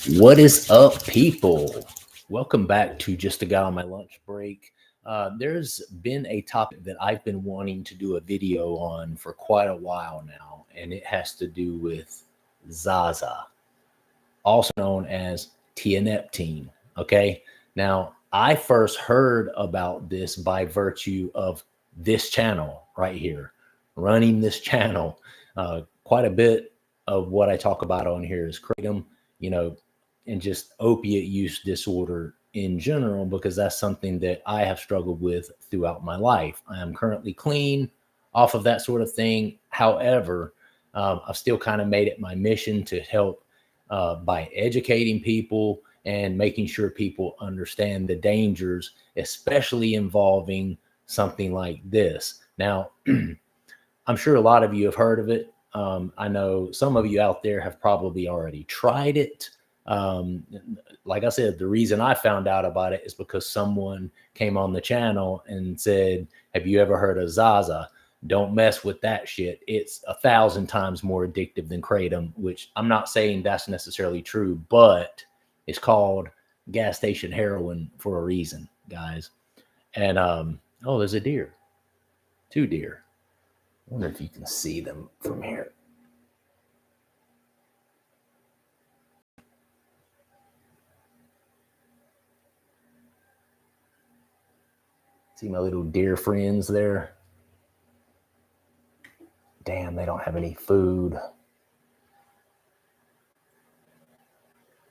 What is up, people? Welcome back to Just a Guy on My Lunch Break. There's been a topic that I've been wanting to do a video on for quite a while now, and it has to do with Zaza, also known as Tianeptine. Okay, now I first heard about this by virtue of this channel right here, running this channel. Quite a bit of what I talk about on here is kratom, and just opiate use disorder in general, because that's something that I have struggled with throughout my life. I am currently clean off of that sort of thing. However, I've still kind of made it my mission to help by educating people and making sure people understand the dangers, especially involving something like this. Now, I'm sure a lot of you have heard of it. I know some of you out there have probably already tried it. Like I said, the reason I found out about it is because someone came on the channel and said, have you ever heard of Zaza? Don't mess with that shit. It's 1,000 times more addictive than kratom, which I'm not saying that's necessarily true, but it's called Gas Station Heroin for a reason, guys. And oh, there's a deer. 2 deer. I wonder if you can see them from here. See my little deer friends there? Damn, they don't have any food.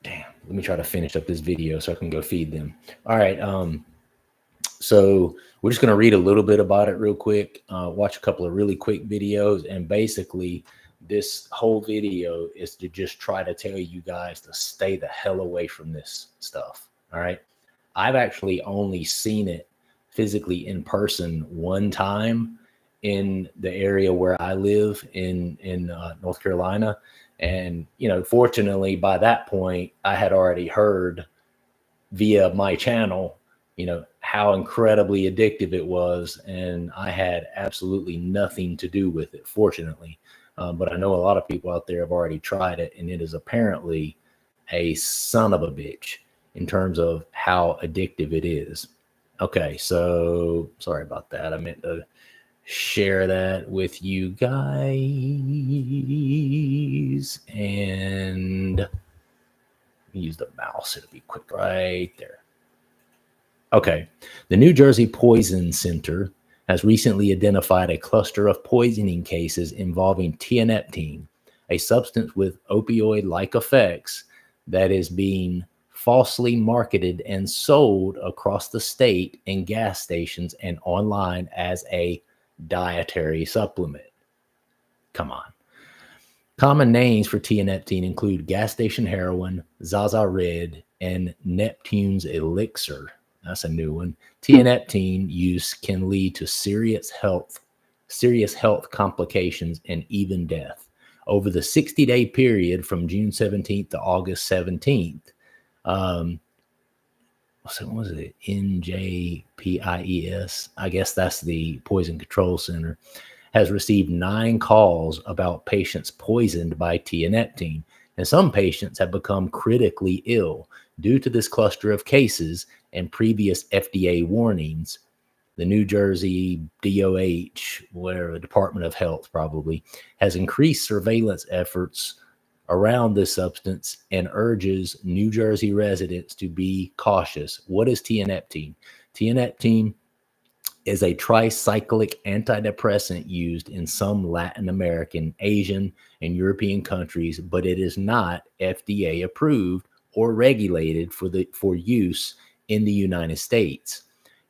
Damn, let me try to finish up this video so I can go feed them. All right, so we're just gonna read a little bit about it real quick, watch a couple of really quick videos, and basically this whole video is to just try to tell you guys to stay the hell away from this stuff, all right? I've actually only seen it physically in person one time in the area where I live in North Carolina. And, fortunately by that point, I had already heard via my channel, how incredibly addictive it was. And I had absolutely nothing to do with it, fortunately. But I know a lot of people out there have already tried it, and it is apparently a son of a bitch in terms of how addictive it is. Okay, so sorry about that. I meant to share that with you guys, and use the mouse. It'll be quick right there. Okay, the New Jersey Poison Center has recently identified a cluster of poisoning cases involving tianeptine, a substance with opioid-like effects that is being falsely marketed and sold across the state in gas stations and online as a dietary supplement. Come on. Common names for tianeptine include Gas Station Heroin, Zaza Red, and Neptune's Elixir. That's a new one. Tianeptine use can lead to serious health complications and even death. Over the 60-day period from June 17th to August 17th, what was it? NJPIES, I guess that's the Poison Control Center, has received 9 calls about patients poisoned by tianeptine, and some patients have become critically ill due to this cluster of cases and previous FDA warnings. The New Jersey DOH, where the Department of Health probably, has increased surveillance efforts around this substance and urges New Jersey residents to be cautious. What is tianeptine? Tianeptine is a tricyclic antidepressant used in some Latin American, Asian, and European countries, but it is not FDA approved or regulated for use in the United States.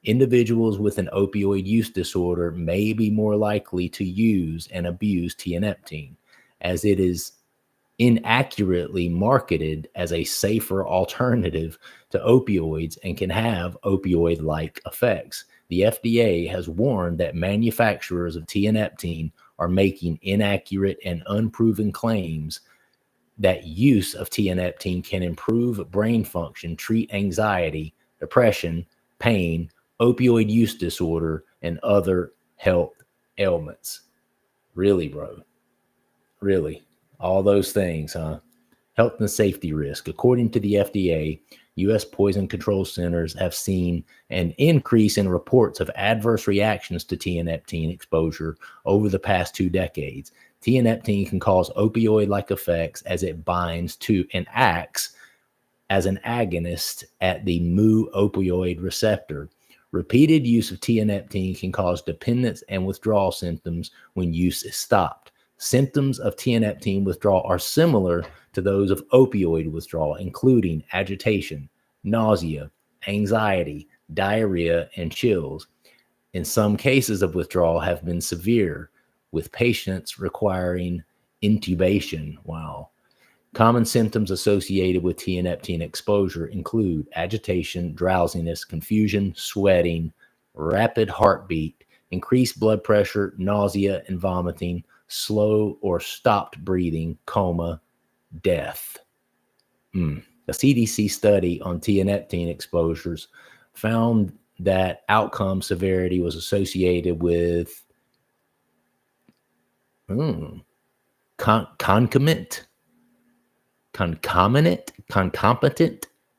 Individuals with an opioid use disorder may be more likely to use and abuse tianeptine, as it is inaccurately marketed as a safer alternative to opioids and can have opioid-like effects. The FDA has warned that manufacturers of tianeptine are making inaccurate and unproven claims that use of tianeptine can improve brain function, treat anxiety, depression, pain, opioid use disorder, and other health ailments. Really, bro? Really? All those things, huh? Health and safety risk. According to the FDA, U.S. poison control centers have seen an increase in reports of adverse reactions to tianeptine exposure over the past 2 decades. Tianeptine can cause opioid-like effects as it binds to and acts as an agonist at the mu opioid receptor. Repeated use of tianeptine can cause dependence and withdrawal symptoms when use is stopped. Symptoms of tianeptine withdrawal are similar to those of opioid withdrawal, including agitation, nausea, anxiety, diarrhea, and chills. In some cases of withdrawal have been severe, with patients requiring intubation. Wow. Common symptoms associated with tianeptine exposure include agitation, drowsiness, confusion, sweating, rapid heartbeat, increased blood pressure, nausea and vomiting, slow or stopped breathing, coma, death. A CDC study on tianeptine exposures found that outcome severity was associated with concomitant,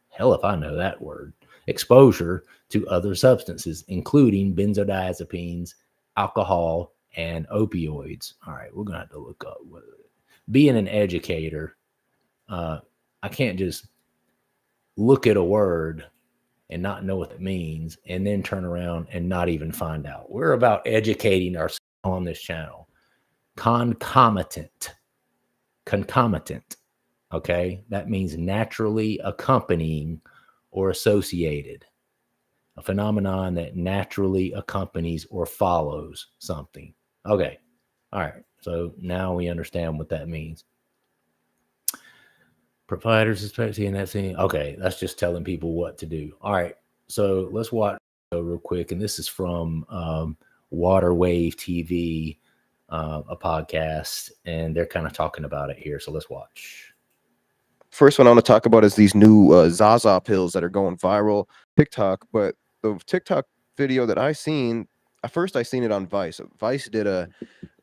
hell if I know that word, exposure to other substances, including benzodiazepines, alcohol, and opioids. All right, we're going to have to look up. Being an educator, I can't just look at a word and not know what it means and then turn around and not even find out. We're about educating ourselves on this channel. Concomitant. Okay, that means naturally accompanying or associated. A phenomenon that naturally accompanies or follows something. Okay, all right, so now we understand what that means. Providers especially in that scene. Okay, that's just telling people what to do. All right, so let's watch real quick, and this is from Waterwave TV, a podcast, and they're kind of talking about it here. So let's watch. First one I want to talk about is these new Zaza pills that are going viral TikTok. But the TikTok video that I seen, at first I seen it on Vice. Vice did a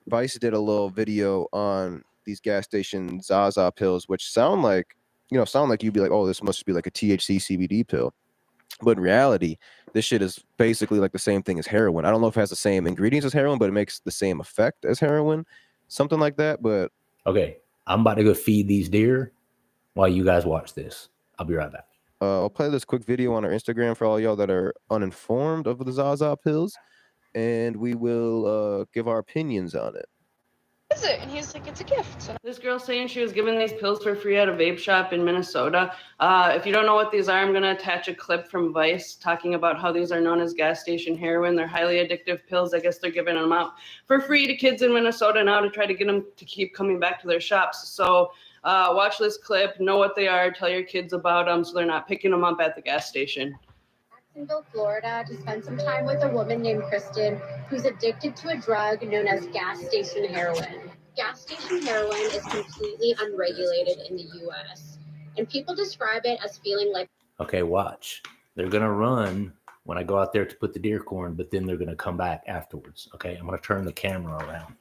little video on these gas station Zaza pills, which sound like you'd be like, oh, this must be like a THC CBD pill. But in reality, this shit is basically like the same thing as heroin. I don't know if it has the same ingredients as heroin, but it makes the same effect as heroin, something like that. But okay, I'm about to go feed these deer while you guys watch this. I'll be right back. I'll play this quick video on our Instagram for all y'all that are uninformed of the Zaza pills, and we will give our opinions on it. Is it? And he's like, it's a gift. So this girl saying she was given these pills for free at a vape shop in Minnesota. If you don't know what these are, I'm going to attach a clip from Vice talking about how these are known as gas station heroin. They're highly addictive pills. I guess they're giving them out for free to kids in Minnesota now to try to get them to keep coming back to their shops. So watch this clip, know what they are, tell your kids about them so they're not picking them up at the gas station. Jacksonville, Florida, to spend some time with a woman named Kristen who's addicted to a drug known as gas station heroin. Gas station heroin is completely unregulated in the U.S., and people describe it as feeling like... Okay, watch. They're going to run when I go out there to put the deer corn, but then they're going to come back afterwards. Okay, I'm going to turn the camera around.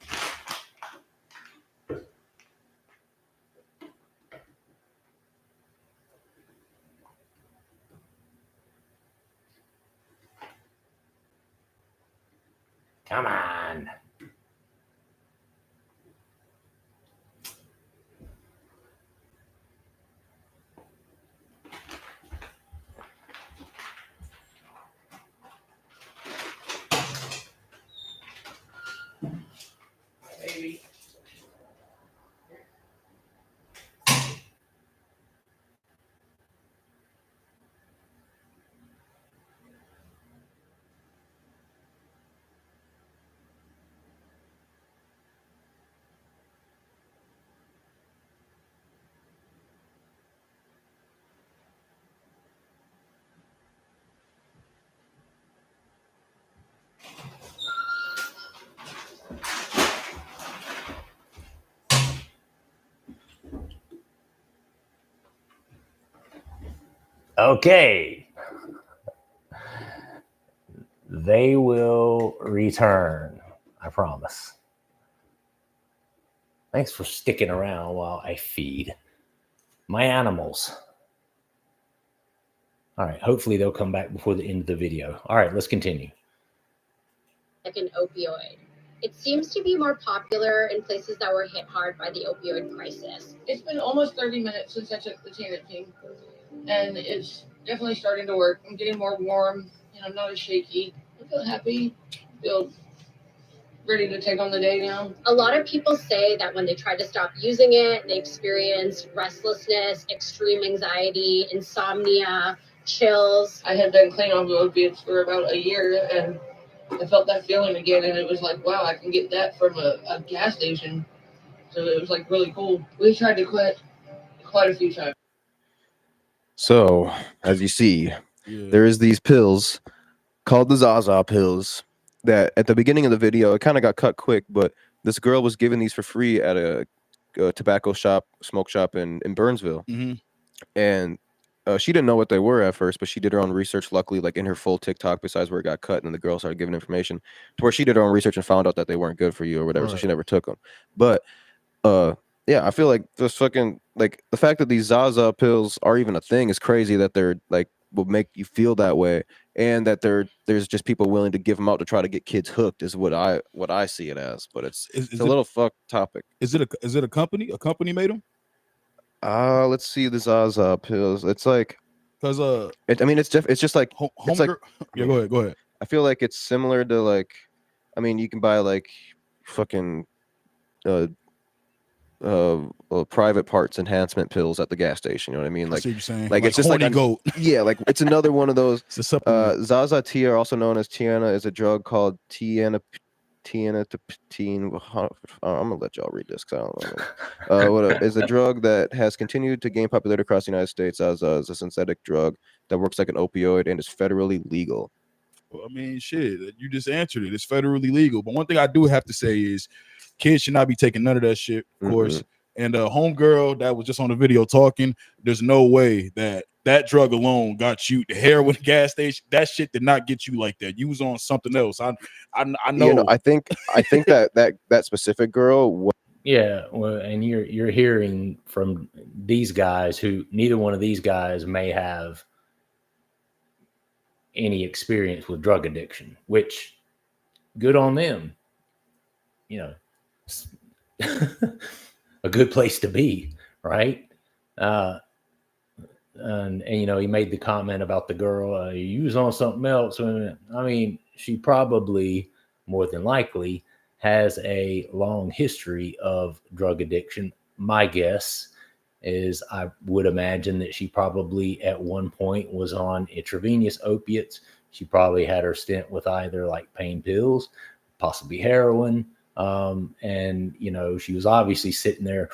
Come on. Baby. Okay. They will return. I promise. Thanks for sticking around while I feed My animals. All right. Hopefully they'll come back before the end of the video. All right, let's continue. Like an opioid. It seems to be more popular in places that were hit hard by the opioid crisis. It's been almost 30 minutes since I took the Tianeptine, and it's definitely starting to work. I'm getting more warm, and I'm not as shaky. I feel happy. I feel ready to take on the day now. A lot of people say that when they try to stop using it, they experience restlessness, extreme anxiety, insomnia, chills. I had been clean off the opiates for about a year, and I felt that feeling again, and it was like, wow, I can get that from a gas station. So it was like really cool. We tried to quit quite a few times. So, as you see, there is these pills called the Zaza pills that at the beginning of the video, it kind of got cut quick, but this girl was giving these for free at a tobacco shop, smoke shop in Burnsville. And she didn't know what they were at first, but she did her own research, luckily, like in her full TikTok, besides where it got cut, and then the girl started giving information to where she did her own research and found out that they weren't good for you or whatever, so she never took them. But yeah, I feel like this fucking, like, the fact that these Zaza pills are even a thing is crazy, that they're like will make you feel that way, and that there's just people willing to give them out to try to get kids hooked is what I see it as. But it's a little fucked topic. Is it a company? A company made them? Let's see the Zaza pills. It's like, because I mean, it's just like it's like yeah. Go ahead. I feel like it's similar to, like, I mean, you can buy like fucking private parts enhancement pills at the gas station. You know what I mean? Like, I see what you're saying. Like it's just like goat. Yeah, like it's another one of those. Zaza Tia, also known as Tiana, is a drug called Tianeptine. I'm gonna let y'all read this because I don't know. Is a drug that has continued to gain popularity across the United States. Zaza is a synthetic drug that works like an opioid and is federally legal. Well, I mean, shit, you just answered it. It's federally legal. But one thing I do have to say is kids should not be taking none of that shit, of course. And homegirl that was just on the video talking, there's no way that drug alone got you. The heroin gas station, that shit did not get you like that. You was on something else. I know. You know, I think that specific girl. Yeah, well, and you're hearing from these guys who neither one of these guys may have any experience with drug addiction, which good on them. You know, a good place to be, right? And you know, he made the comment about the girl, you was on something else. I mean, she probably, more than likely, has a long history of drug addiction. My guess is I would imagine that she probably at one point was on intravenous opiates. She probably had her stint with either like pain pills, possibly heroin. And, you know, she was obviously sitting there,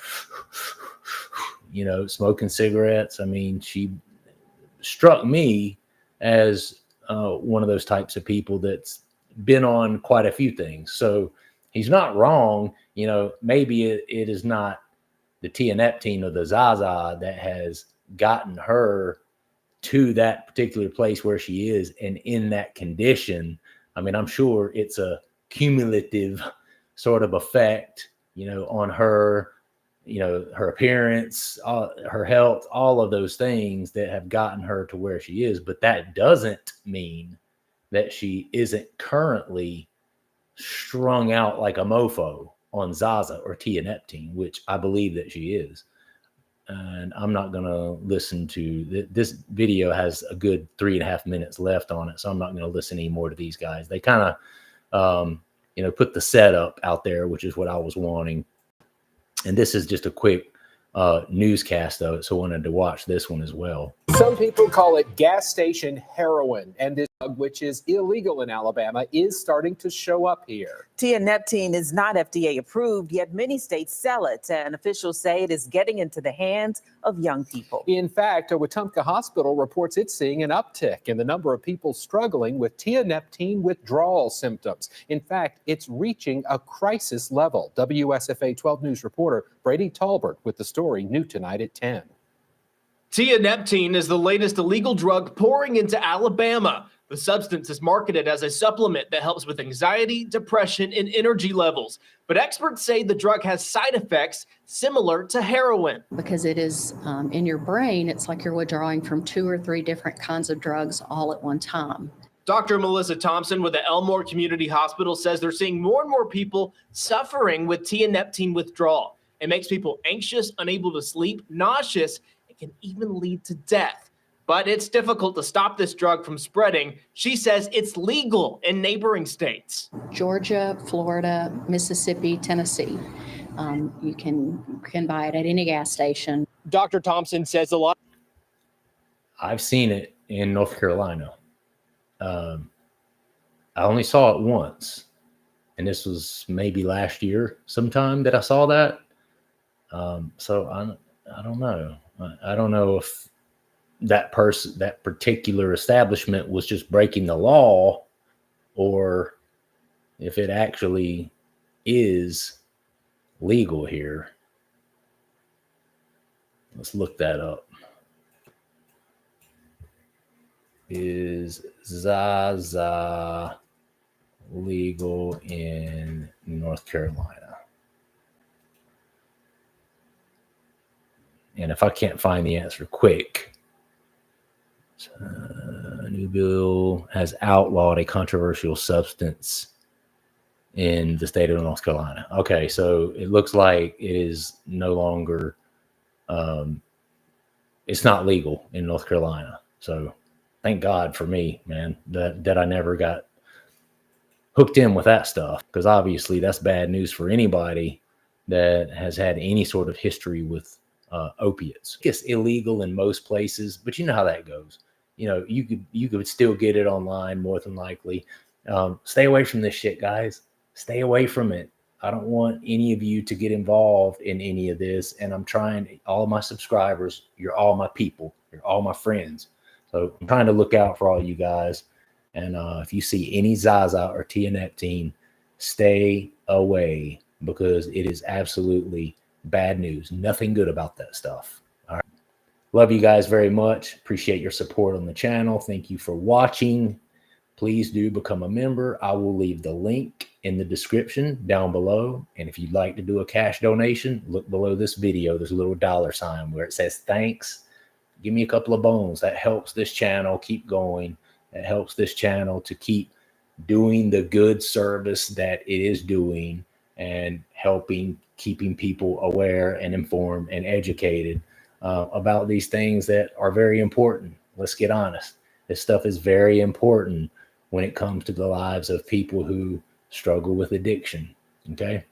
you know, smoking cigarettes. I mean, she struck me as one of those types of people that's been on quite a few things. So he's not wrong. You know, maybe it is not the Tianeptine or the Zaza that has gotten her to that particular place where she is and in that condition. I mean, I'm sure it's a cumulative sort of effect, you know, on her, you know, her appearance, her health, all of those things that have gotten her to where she is. But that doesn't mean that she isn't currently strung out like a mofo on Zaza or Tianeptine, which I believe that she is. And I'm not going to listen to this video. Has a good 3.5 minutes left on it, so I'm not going to listen anymore to these guys. They kind of you know, put the setup out there, which is what I was wanting. And this is just a quick newscast of it, so I wanted to watch this one as well. Some people call it gas station heroin, and this drug, which is illegal in Alabama, is starting to show up here. Tianeptine is not FDA approved, yet many states sell it, and officials say it is getting into the hands of young people. In fact, a Wetumpka hospital reports it's seeing an uptick in the number of people struggling with Tianeptine withdrawal symptoms. In fact, it's reaching a crisis level. WSFA 12 News reporter Brady Talbert with the story, new tonight at 10. Tianeptine is the latest illegal drug pouring into Alabama. The substance is marketed as a supplement that helps with anxiety, depression, and energy levels. But experts say the drug has side effects similar to heroin. Because it is in your brain, it's like you're withdrawing from 2 or 3 different kinds of drugs all at one time. Dr. Melissa Thompson with the Elmore Community Hospital says they're seeing more and more people suffering with tianeptine withdrawal. It makes people anxious, unable to sleep, nauseous, and can even lead to death. But it's difficult to stop this drug from spreading. She says it's legal in neighboring states. Georgia, Florida, Mississippi, Tennessee. You can buy it at any gas station. Dr. Thompson says a lot. I've seen it in North Carolina. I only saw it once, and this was maybe last year sometime that I saw that. So I don't know. I don't know if that particular establishment was just breaking the law, or if it actually is legal here. Let's look that up. Is Zaza legal in North Carolina? And if I can't find the answer quick, a new bill has outlawed a controversial substance in the state of North Carolina. Okay, so it looks like it is no longer, it's not legal in North Carolina. So thank God for me, man, that I never got hooked in with that stuff, because obviously that's bad news for anybody that has had any sort of history with opiates. It's illegal in most places, but you know how that goes. You know, you could still get it online more than likely. Stay away from this shit, guys. Stay away from it. I don't want any of you to get involved in any of this. And I'm trying, all of my subscribers, you're all my people. You're all my friends. So I'm trying to look out for all you guys. And if you see any Zaza or tianeptine, stay away, because it is absolutely bad news. Nothing good about that stuff. All right. Love you guys very much. Appreciate your support on the channel. Thank you for watching. Please do become a member. I will leave the link in the description down below. And if you'd like to do a cash donation, look below this video. There's a little $sign where it says thanks. Give me a couple of bones. That helps this channel keep going. That helps this channel to keep doing the good service that it is doing, and helping keeping people aware and informed and educated about these things that are very important. Let's get honest. This stuff is very important when it comes to the lives of people who struggle with addiction. Okay.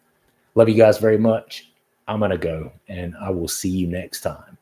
Love you guys very much. I'm going to go, and I will see you next time.